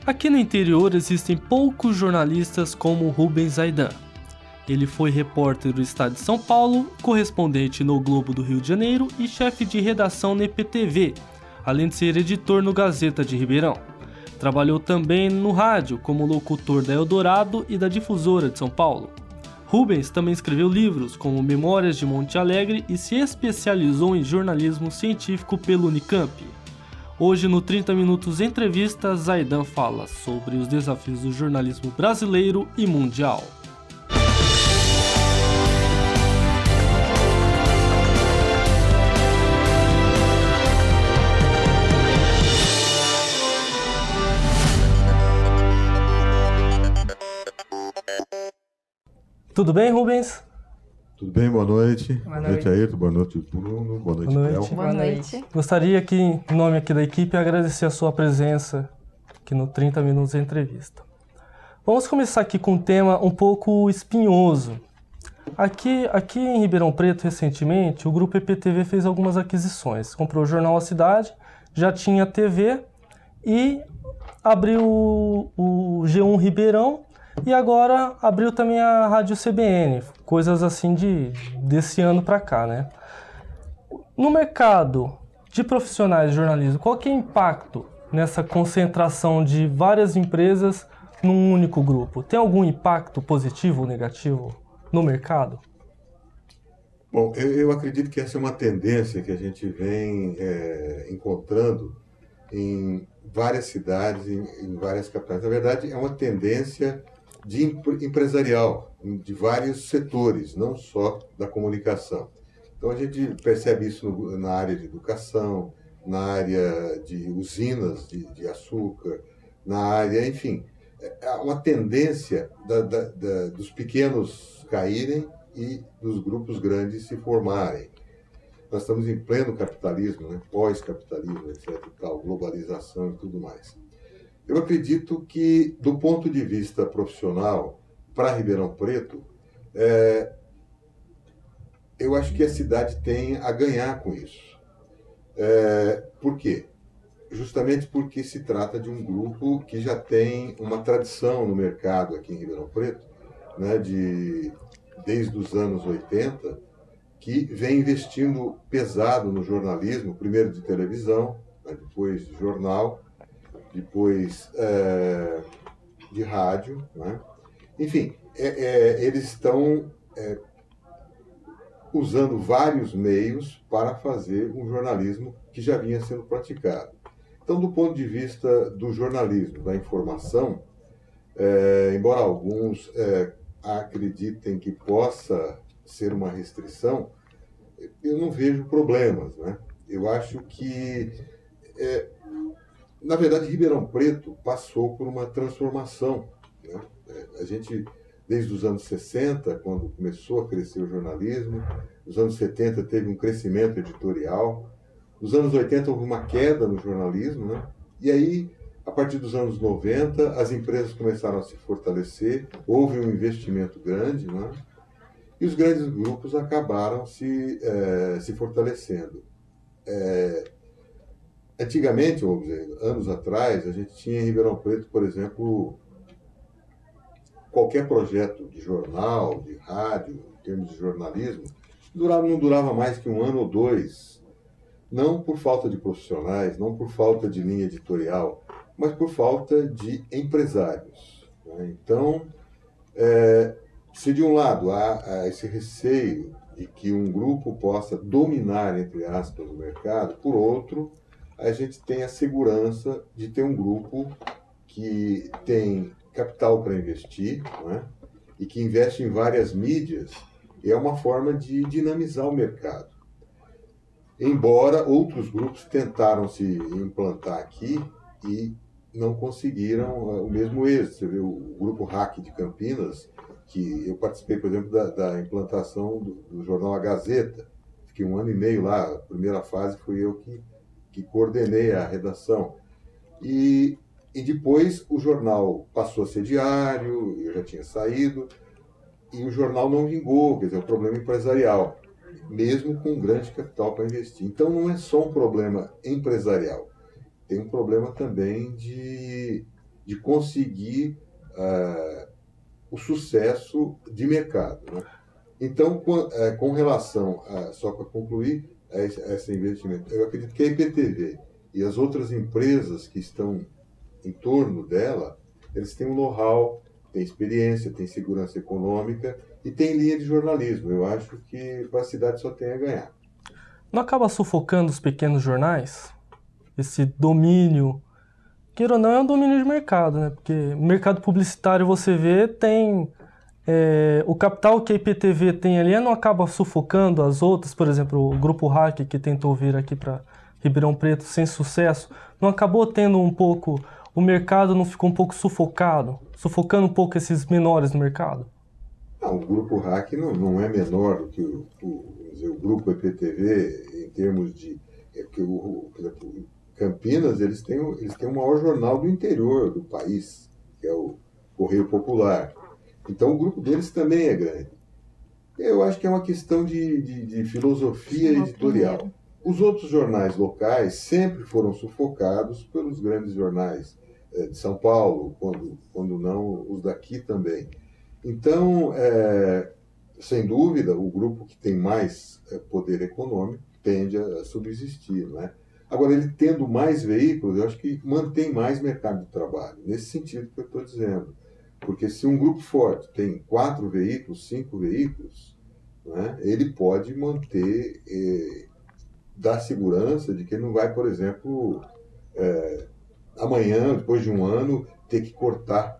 Aqui no interior existem poucos jornalistas como Rubens Zaidan. Ele foi repórter do estado de São Paulo, correspondente no Globo do Rio de Janeiro e chefe de redação na EPTV, além de ser editor no Gazeta de Ribeirão. Trabalhou também no rádio como locutor da Eldorado e da Difusora de São Paulo. Rubens também escreveu livros como Memórias de Monte Alegre e se especializou em jornalismo científico pelo Unicamp. Hoje no 30 Minutos Entrevista, Zaidan fala sobre os desafios do jornalismo brasileiro e mundial. Tudo bem, Rubens? Tudo bem, boa noite. Boa noite, Ayrton. Boa noite, Bruno. Boa noite, Bel. Boa noite. Gostaria aqui, em nome aqui da equipe, agradecer a sua presença aqui no 30 Minutos de Entrevista. Vamos começar aqui com um tema um pouco espinhoso. Aqui em Ribeirão Preto, recentemente, o grupo EPTV fez algumas aquisições. Comprou o jornal A Cidade, já tinha TV e abriu o G1 Ribeirão. E agora abriu também a Rádio CBN, coisas assim desse ano para cá, né? No mercado de profissionais de jornalismo, qual que é o impacto nessa concentração de várias empresas num único grupo? Tem algum impacto positivo ou negativo no mercado? Bom, eu acredito que essa é uma tendência que a gente vem encontrando em várias cidades, em várias capitais. Na verdade, é uma tendência empresarial, de vários setores, não só da comunicação. Então a gente percebe isso na área de educação, na área de usinas de açúcar, na área, enfim, é uma tendência dos pequenos caírem e dos grupos grandes se formarem. Nós estamos em pleno capitalismo, né? Pós-capitalismo, etc. e tal, globalização e tudo mais. Eu acredito que, do ponto de vista profissional, para Ribeirão Preto, eu acho que a cidade tem a ganhar com isso. Por quê? Justamente porque se trata de um grupo que já tem uma tradição no mercado aqui em Ribeirão Preto, né, desde os anos 80, que vem investindo pesado no jornalismo, primeiro de televisão, né, depois de jornal, depois de rádio, né? Enfim, eles estão usando vários meios para fazer um jornalismo que já vinha sendo praticado. Então, do ponto de vista do jornalismo, da informação, embora alguns acreditem que possa ser uma restrição, eu não vejo problemas, né? Eu acho que na verdade, Ribeirão Preto passou por uma transformação, né? A gente, desde os anos 60, quando começou a crescer o jornalismo, nos anos 70 teve um crescimento editorial, nos anos 80 houve uma queda no jornalismo, né? E aí, a partir dos anos 90, as empresas começaram a se fortalecer, houve um investimento grande, né? E os grandes grupos acabaram se fortalecendo. Antigamente, vamos dizer, anos atrás, a gente tinha em Ribeirão Preto, por exemplo, qualquer projeto de jornal, de rádio, em termos de jornalismo, não durava mais que 1 ano ou 2. Não por falta de profissionais, não por falta de linha editorial, mas por falta de empresários, né? Então, se de um lado há esse receio de que um grupo possa dominar, entre aspas, o mercado, por outro, a gente tem a segurança de ter um grupo que tem capital para investir, né? E que investe em várias mídias, e é uma forma de dinamizar o mercado. Embora outros grupos tentaram se implantar aqui e não conseguiram o mesmo êxito. Você vê o grupo Hack de Campinas, que eu participei, por exemplo, da implantação do jornal A Gazeta. Fiquei 1 ano e meio lá, a primeira fase fui eu que coordenei a redação. E depois o jornal passou a ser diário, eu já tinha saído, e o jornal não vingou, quer dizer, o problema empresarial, mesmo com grande capital para investir. Então não é só um problema empresarial, tem um problema também de de conseguir o sucesso de mercado, né? Então, com relação, só para concluir, a esse investimento, eu acredito que a IPTV e as outras empresas que estão em torno dela, eles têm um know-how, têm experiência, têm segurança econômica e têm linha de jornalismo. Eu acho que a cidade só tem a ganhar. Não acaba sufocando os pequenos jornais? Esse domínio, queira ou não, é um domínio de mercado, né? Porque mercado publicitário, você vê, tem... o capital que a IPTV tem ali não acaba sufocando as outras, por exemplo, o Grupo Hack, que tentou vir aqui para Ribeirão Preto sem sucesso, não acabou tendo um pouco... O mercado não ficou um pouco sufocando um pouco esses menores no mercado? Não, o Grupo Hack não é menor do que o Grupo IPTV em termos de... por exemplo, Campinas, eles têm o maior jornal do interior do país, que é o Correio Popular. Então o grupo deles também é grande. Eu acho que é uma questão de filosofia editorial. Os outros jornais locais sempre foram sufocados pelos grandes jornais de São Paulo, quando não os daqui também. Então, sem dúvida, o grupo que tem mais poder econômico tende a subsistir, né? Agora, ele tendo mais veículos, eu acho que mantém mais mercado de trabalho, nesse sentido que eu estou dizendo. Porque se um grupo forte tem 4 veículos, 5 veículos, né, ele pode manter, dar segurança de que ele não vai, por exemplo, amanhã, depois de um ano, ter que cortar.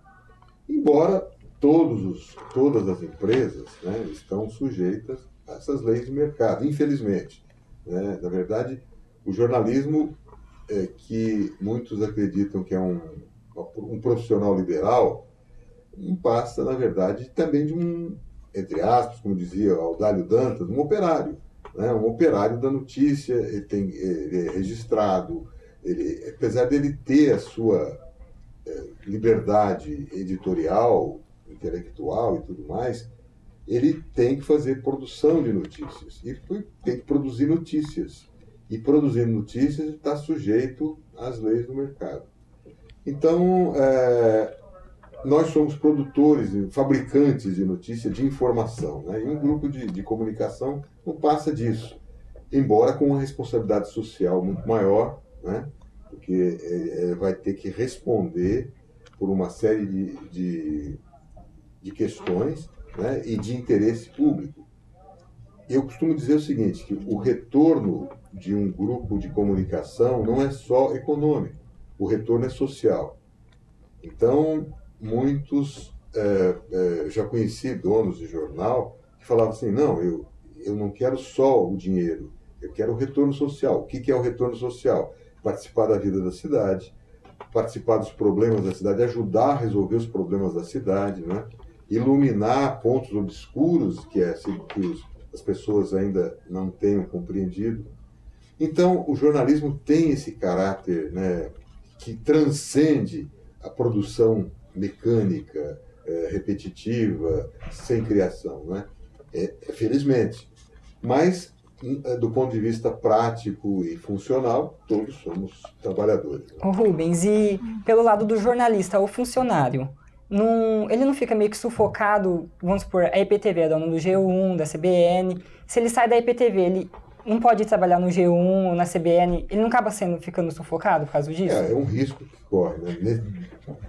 Embora todas as empresas, né, estão sujeitas a essas leis de mercado, infelizmente, né? Na verdade, o jornalismo, que muitos acreditam que é um profissional liberal, passa, na verdade, também de entre aspas, como dizia Audálio Dantas, um operário. Né? Um operário da notícia, ele é registrado, apesar dele ter a sua liberdade editorial, intelectual e tudo mais, ele tem que fazer produção de notícias e tem que produzir notícias. E produzindo notícias está sujeito às leis do mercado. Então, nós somos produtores, fabricantes de notícia, de informação, né? E um grupo de comunicação não passa disso, embora com uma responsabilidade social muito maior, né? Porque vai ter que responder por uma série de questões, né? E de interesse público. Eu costumo dizer o seguinte, que o retorno de um grupo de comunicação não é só econômico, o retorno é social. Então, muitos, já conheci donos de jornal que falavam assim, não, eu não quero só o dinheiro, eu quero o retorno social. O que é o retorno social? Participar da vida da cidade, participar dos problemas da cidade, ajudar a resolver os problemas da cidade, né? Iluminar pontos obscuros que as pessoas ainda não tenham compreendido. Então, o jornalismo tem esse caráter, né, que transcende a produção mecânica, repetitiva, sem criação, né? Felizmente. Mas, do ponto de vista prático e funcional, todos somos trabalhadores. Né? Ô Rubens, e pelo lado do jornalista, o funcionário, ele não fica meio que sufocado, vamos supor, a IPTV é dono do G1, da CBN, se ele sai da IPTV, ele não pode trabalhar no G1 ou na CBN, ele não acaba ficando sufocado por causa disso? É um risco que corre, né?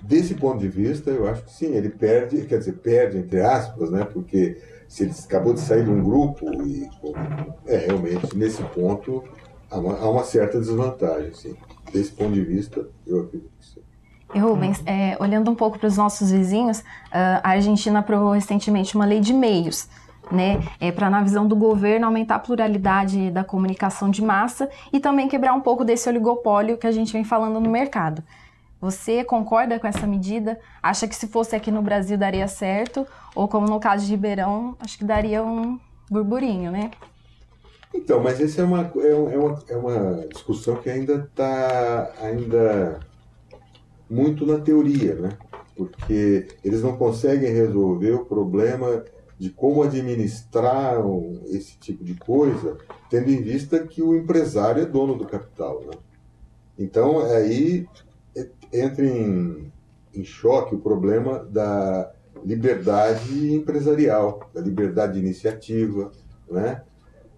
Desse ponto de vista, eu acho que sim, ele perde, entre aspas, né? Porque se ele acabou de sair de um grupo, realmente, nesse ponto, há uma certa desvantagem, sim. Desse ponto de vista, eu acredito que sim. E Rubens, olhando um pouco para os nossos vizinhos, a Argentina aprovou recentemente uma lei de meios, né, para, na visão do governo, aumentar a pluralidade da comunicação de massa e também quebrar um pouco desse oligopólio que a gente vem falando no mercado. Você concorda com essa medida? Acha que se fosse aqui no Brasil daria certo? Ou como no caso de Ribeirão, acho que daria um burburinho, né? Então, mas essa é uma discussão que ainda está muito na teoria, né? Porque eles não conseguem resolver o problema de como administrar esse tipo de coisa, tendo em vista que o empresário é dono do capital, né? Então, aí entra em em choque o problema da liberdade empresarial, da liberdade de iniciativa, né?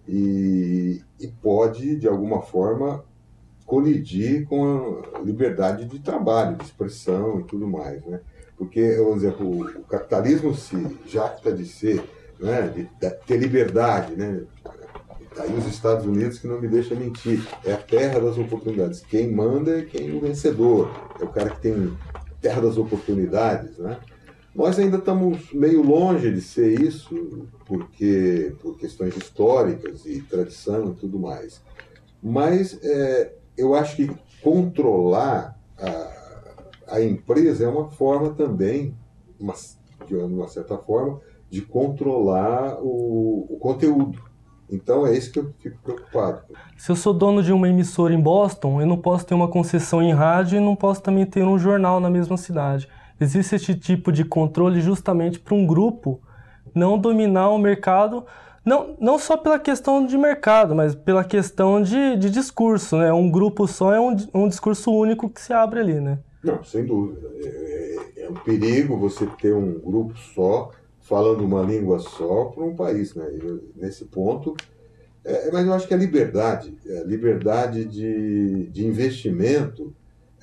E pode, de alguma forma, colidir com a liberdade de trabalho, de expressão e tudo mais, né? Porque, vamos dizer, o capitalismo se jacta de ser, né, de ter liberdade, né? Aí os Estados Unidos, que não me deixa mentir, é a terra das oportunidades. Quem manda é quem é o vencedor, é o cara que tem terra das oportunidades, né? Nós ainda estamos meio longe de ser isso, por questões históricas e tradição e tudo mais. Mas eu acho que controlar a empresa é uma forma também, de uma certa forma, de controlar o conteúdo. Então é isso que eu fico preocupado. Se eu sou dono de uma emissora em Boston, eu não posso ter uma concessão em rádio e não posso também ter um jornal na mesma cidade. Existe esse tipo de controle justamente para um grupo não dominar o mercado, não só pela questão de mercado, mas pela questão de discurso, né? Um grupo só é um discurso único que se abre ali, né? Não, sem dúvida. É um perigo você ter um grupo só, falando uma língua só para um país, né? Nesse ponto, mas eu acho que a liberdade de investimento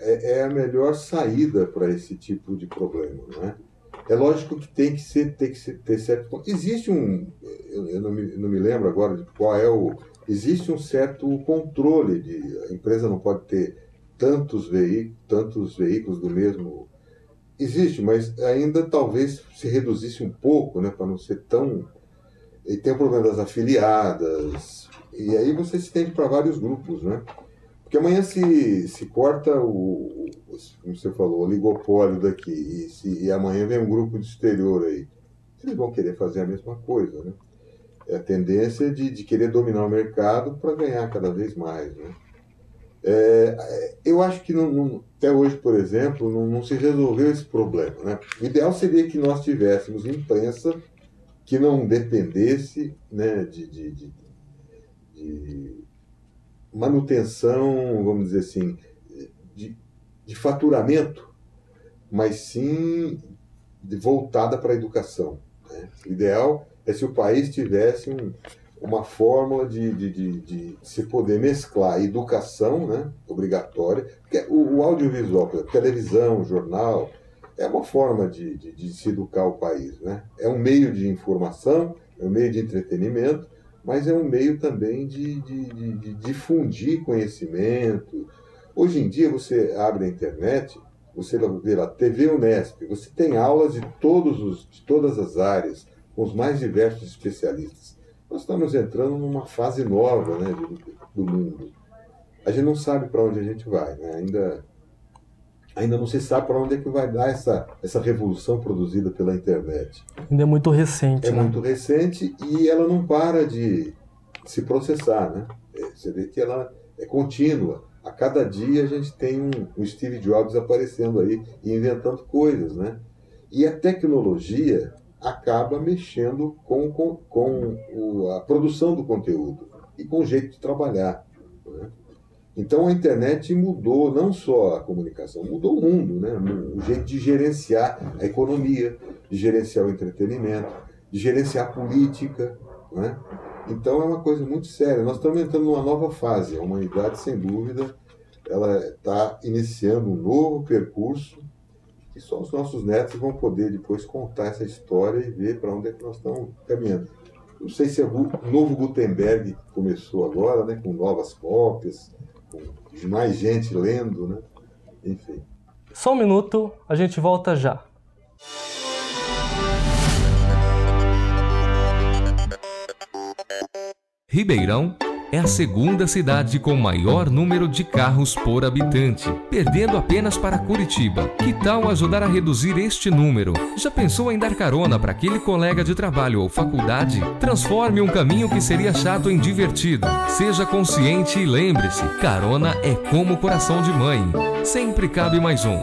é a melhor saída para esse tipo de problema, né? É lógico que tem que ter certo ponto. Existe eu não me lembro agora de qual é existe um certo controle a empresa não pode ter tantos veículos do mesmo. Existe, mas ainda talvez se reduzisse um pouco, né, para não ser tão. E tem o problema das afiliadas, e aí você se estende para vários grupos, né? Porque amanhã se corta como você falou, o oligopólio daqui, e amanhã vem um grupo de exterior aí. Eles vão querer fazer a mesma coisa, né? É a tendência de querer dominar o mercado para ganhar cada vez mais, né? Eu acho que até hoje, por exemplo, não se resolveu esse problema, né? O ideal seria que nós tivéssemos imprensa que não dependesse, né, de manutenção, vamos dizer assim, de faturamento, mas sim voltada para a educação, né? O ideal é se o país tivesse uma fórmula de se poder mesclar a educação, né, obrigatória, porque o audiovisual, por exemplo, televisão, jornal, é uma forma de se educar o país, né? É um meio de informação, é um meio de entretenimento, mas é um meio também de difundir conhecimento. Hoje em dia, você abre a internet, você vê lá, TV Unesp, você tem aulas de todas as áreas, com os mais diversos especialistas. Nós estamos entrando numa fase nova, né, do mundo. A gente não sabe para onde a gente vai, né? Ainda não se sabe para onde é que vai dar essa revolução produzida pela internet. Ainda é muito recente. É muito recente e ela não para de se processar, né? Você vê que ela é contínua. A cada dia a gente tem um Steve Jobs aparecendo aí e inventando coisas, né? E a tecnologia acaba mexendo com a produção do conteúdo e com o jeito de trabalhar, né? Então a internet mudou não só a comunicação, mudou o mundo, né? O jeito de gerenciar a economia, de gerenciar o entretenimento, de gerenciar a política, né? Então é uma coisa muito séria. Nós estamos entrando numa nova fase. A humanidade, sem dúvida, ela está iniciando um novo percurso e só os nossos netos vão poder depois contar essa história e ver para onde é que nós estamos caminhando. Não sei se é o novo Gutenberg que começou agora, né, com novas cópias, com mais gente lendo, né? Enfim. Só um minuto, a gente volta já. Ribeirão é a segunda cidade com maior número de carros por habitante, perdendo apenas para Curitiba. Que tal ajudar a reduzir este número? Já pensou em dar carona para aquele colega de trabalho ou faculdade? Transforme um caminho que seria chato em divertido. Seja consciente e lembre-se, carona é como coração de mãe. Sempre cabe mais um.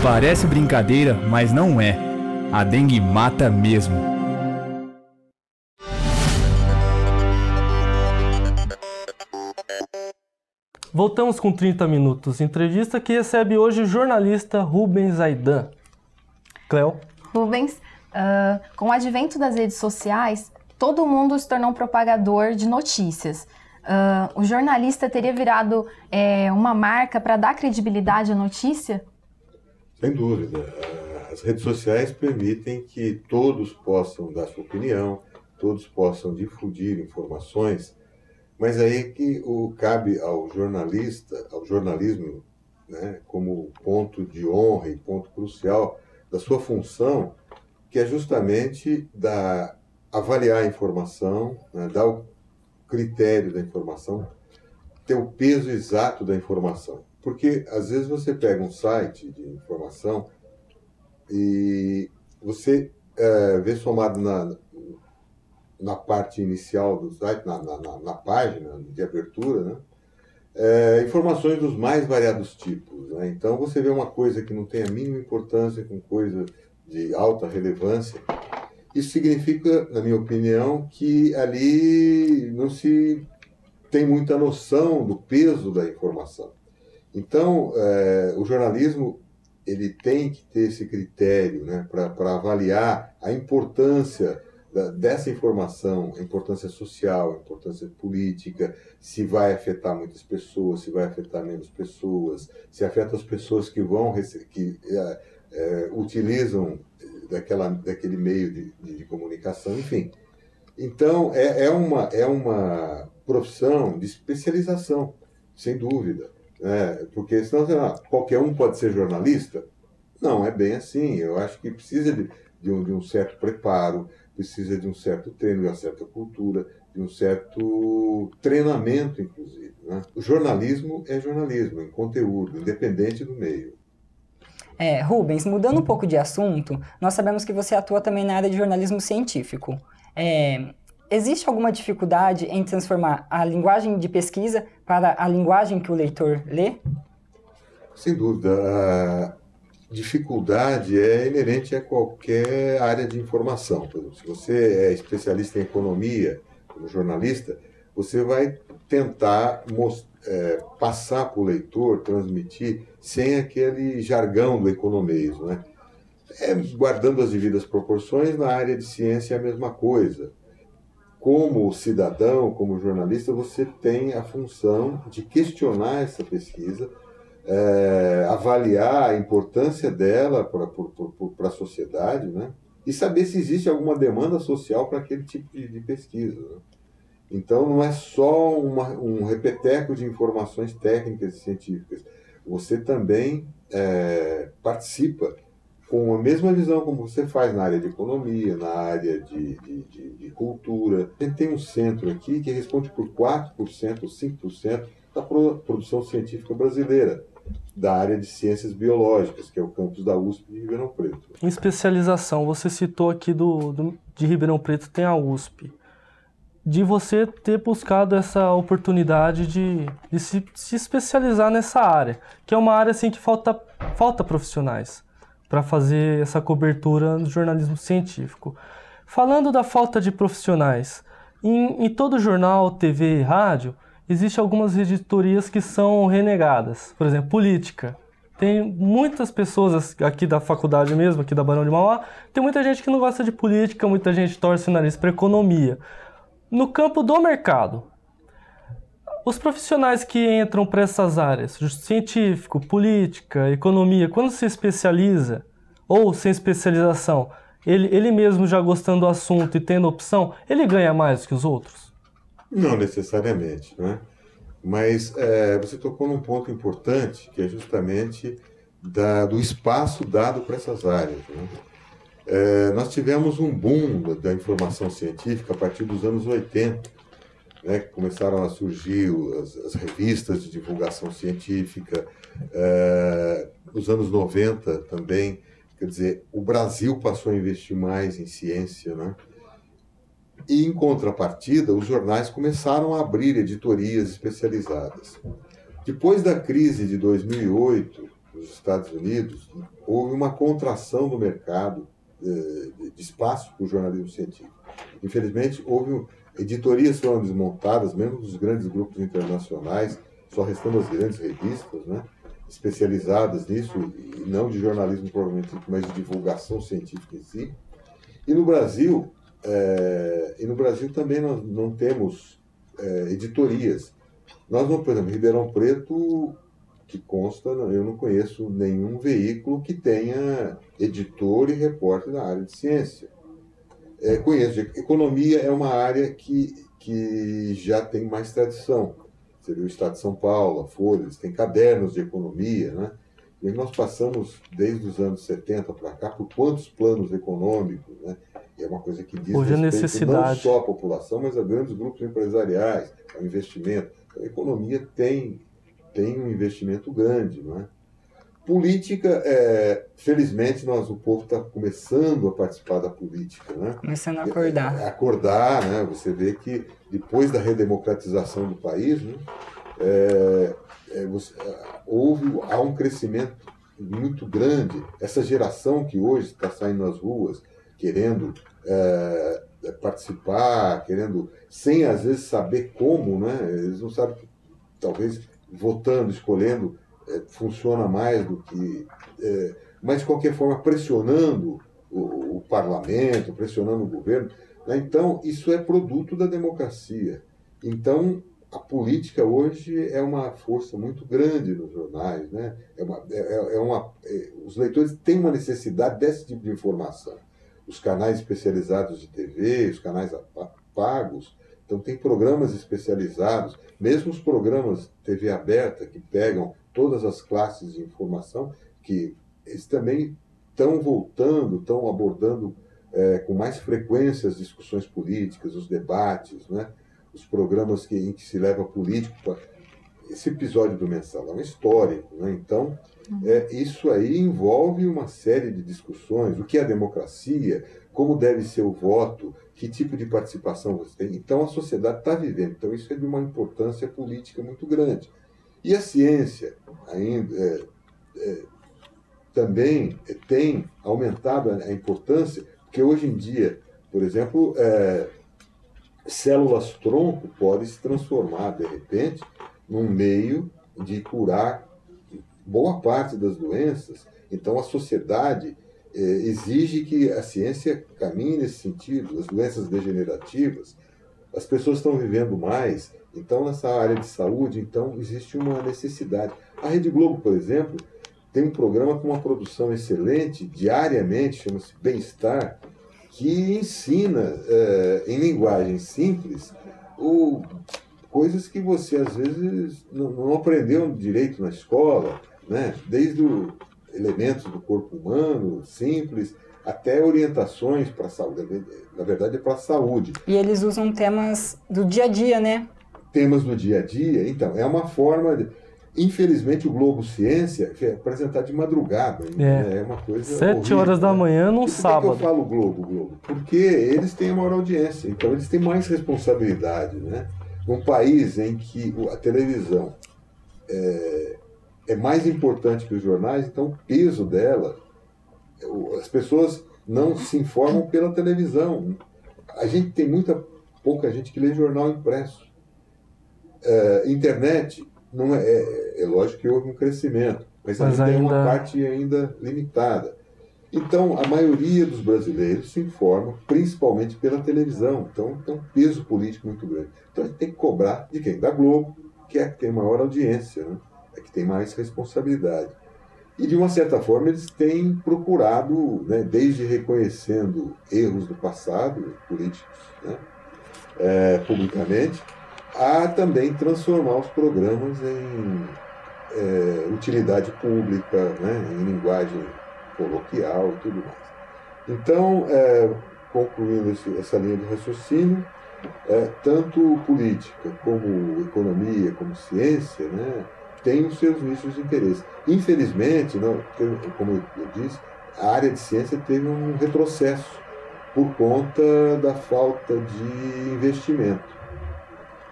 Parece brincadeira, mas não é. A dengue mata mesmo. Voltamos com 30 minutos. Entrevista que recebe hoje o jornalista Rubens Aidan. Cléo. Rubens, com o advento das redes sociais, todo mundo se tornou um propagador de notícias. O jornalista teria virado uma marca para dar credibilidade à notícia? Sem dúvida. As redes sociais permitem que todos possam dar sua opinião, todos possam difundir informações, mas aí é que cabe ao jornalista, ao jornalismo, né, como ponto de honra e ponto crucial da sua função, que é justamente avaliar a informação, né, dar o critério da informação, ter o peso exato da informação. Porque, às vezes, você pega um site de informação e você vê somado na parte inicial do site, na página de abertura, né, informações dos mais variados tipos. Né? Então, você vê uma coisa que não tem a mínima importância com coisa de alta relevância. Isso significa, na minha opinião, que ali não se tem muita noção do peso da informação. Então, o jornalismo ele tem que ter esse critério, né, para avaliar a importância dessa informação, a importância social, a importância política, se vai afetar muitas pessoas, se vai afetar menos pessoas, se afeta as pessoas que utilizam daquele meio de comunicação, enfim. Então, é uma profissão de especialização, sem dúvida. Porque senão qualquer um pode ser jornalista? Não, é bem assim. Eu acho que precisa de um certo preparo, precisa de um certo treino, de uma certa cultura, de um certo treinamento, inclusive. Né? O jornalismo é jornalismo, em conteúdo, independente do meio. Rubens, mudando um pouco de assunto, nós sabemos que você atua também na área de jornalismo científico. Existe alguma dificuldade em transformar a linguagem de pesquisa para a linguagem que o leitor lê? Sem dúvida. A dificuldade é inerente a qualquer área de informação. Por exemplo, se você é especialista em economia, como jornalista, você vai tentar passar para o leitor, transmitir, sem aquele jargão do economês, né? Guardando as devidas proporções. Na área de ciência é a mesma coisa. Como cidadão, como jornalista, você tem a função de questionar essa pesquisa, avaliar a importância dela para a sociedade, né? E saber se existe alguma demanda social para aquele tipo de pesquisa. Né? Então, não é só um repeteco de informações técnicas e científicas. Você também participa com a mesma visão como você faz na área de economia, na área de cultura. A gente tem um centro aqui que responde por 4% ou 5% da produção científica brasileira, da área de ciências biológicas, que é o campus da USP de Ribeirão Preto. Em especialização, você citou aqui de Ribeirão Preto tem a USP. De você ter buscado essa oportunidade de se especializar nessa área, que é uma área assim, que falta profissionais para fazer essa cobertura no jornalismo científico. Falando da falta de profissionais, em todo jornal, TV e rádio, existem algumas editorias que são renegadas. Por exemplo, política. Tem muitas pessoas aqui da faculdade mesmo, aqui da Barão de Mauá, tem muita gente que não gosta de política, muita gente torce o nariz para economia. No campo do mercado, os profissionais que entram para essas áreas, científico, política, economia, quando se especializa, ou sem especialização, ele mesmo já gostando do assunto e tendo opção, ele ganha mais que os outros? Não necessariamente, né? Mas você tocou num ponto importante, que é justamente do espaço dado para essas áreas. Né? Nós tivemos um boom da informação científica a partir dos anos 80, né, que começaram a surgir as revistas de divulgação científica, nos anos 90 também. Quer dizer, o Brasil passou a investir mais em ciência, né? E, em contrapartida, os jornais começaram a abrir editorias especializadas. Depois da crise de 2008, nos Estados Unidos, houve uma contração do mercado de espaço para o jornalismo científico. Infelizmente, editorias foram desmontadas, mesmo dos grandes grupos internacionais, só restando as grandes revistas, né, especializadas nisso, e não de jornalismo provavelmente, mas de divulgação científica em si. E no Brasil também nós não temos editorias. Nós não, por exemplo, Ribeirão Preto, que consta, eu não conheço nenhum veículo que tenha editor e repórter na área de ciência. Conheço. Economia é uma área que já tem mais tradição. Você vê o Estado de São Paulo, a Folha, eles têm cadernos de economia, né? E nós passamos, desde os anos 70 para cá, por quantos planos econômicos, né? E é uma coisa que diz Hoje respeito não só à população, mas a grandes grupos empresariais, ao investimento. A economia tem um investimento grande, não é? Política, felizmente, o povo está começando a participar da política, né? Começando a acordar. Acordar, né? Você vê que depois da redemocratização do país, né? Há um crescimento muito grande. Essa geração que hoje está saindo nas ruas, querendo participar, sem às vezes saber como, né? Eles não sabem que talvez votando, escolhendo, funciona mais do que... mas, de qualquer forma, pressionando o parlamento, pressionando o governo. Né? Então, isso é produto da democracia. Então, a política hoje é uma força muito grande nos jornais. Né? Os leitores têm uma necessidade desse tipo de informação. Os canais especializados de TV, os canais pagos, então tem programas especializados, mesmo os programas TV aberta, que pegam todas as classes de informação, que eles também estão voltando, estão abordando com mais frequência as discussões políticas, os debates, né? Os programas em que se leva político. Esse episódio do Mensalão é histórico, né? Então, isso aí envolve uma série de discussões, o que é a democracia, como deve ser o voto, que tipo de participação você tem. Então, a sociedade está vivendo. Então, isso é de uma importância política muito grande. E a ciência ainda também tem aumentado a importância, porque hoje em dia, por exemplo, células-tronco podem se transformar, de repente, num meio de curar boa parte das doenças. Então, a sociedade exige que a ciência caminhe nesse sentido. As doenças degenerativas, as pessoas estão vivendo mais. Então, nessa área de saúde, existe uma necessidade. A Rede Globo, por exemplo, tem um programa com uma produção excelente, diariamente, chama-se Bem-Estar, que ensina, em linguagem simples, coisas que você, às vezes, não aprendeu direito na escola, né? Desde elementos do corpo humano, simples, até orientações para a saúde. Na verdade, é para a saúde. E eles usam temas do dia a dia, né? Temas do dia a dia. Então, é uma forma... Infelizmente, o Globo Ciência é apresentado de madrugada. É uma coisa 7 horas da manhã num sábado. Por que eu falo Globo? Porque eles têm a maior audiência. Então, eles têm mais responsabilidade, né? Num país em que a televisão é mais importante que os jornais, então o peso dela... As pessoas não se informam pela televisão. A gente tem pouca gente que lê jornal impresso. Internet, não é lógico que houve um crescimento, mas ainda é uma parte ainda limitada. Então, a maioria dos brasileiros se informa principalmente pela televisão. Então, tem um peso político muito grande. Então, a gente tem que cobrar de quem? Da Globo, que é a que tem maior audiência, né? É que tem mais responsabilidade. E, de uma certa forma, eles têm procurado, né, desde reconhecendo erros do passado, políticos, né, publicamente, a também transformar os programas em utilidade pública, né, em linguagem coloquial e tudo mais. Então, concluindo essa linha de raciocínio, tanto política como economia, como ciência, né, tem os seus nichos de interesse. Infelizmente, como eu disse, a área de ciência teve um retrocesso por conta da falta de investimento.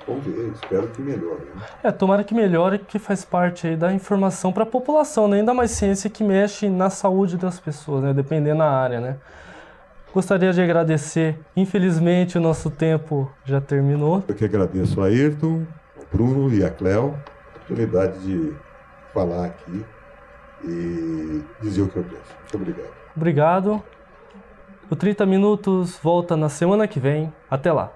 Vamos ver, espero que melhore. Né? Tomara que melhore, que faz parte aí da informação para a população, né? Ainda mais ciência que mexe na saúde das pessoas, né? Dependendo da área, né? Gostaria de agradecer. Infelizmente, o nosso tempo já terminou. Eu que agradeço a Ayrton, ao Bruno e a Cléo a oportunidade de falar aqui e dizer o que eu penso. Muito obrigado. Obrigado. O 30 Minutos volta na semana que vem. Até lá.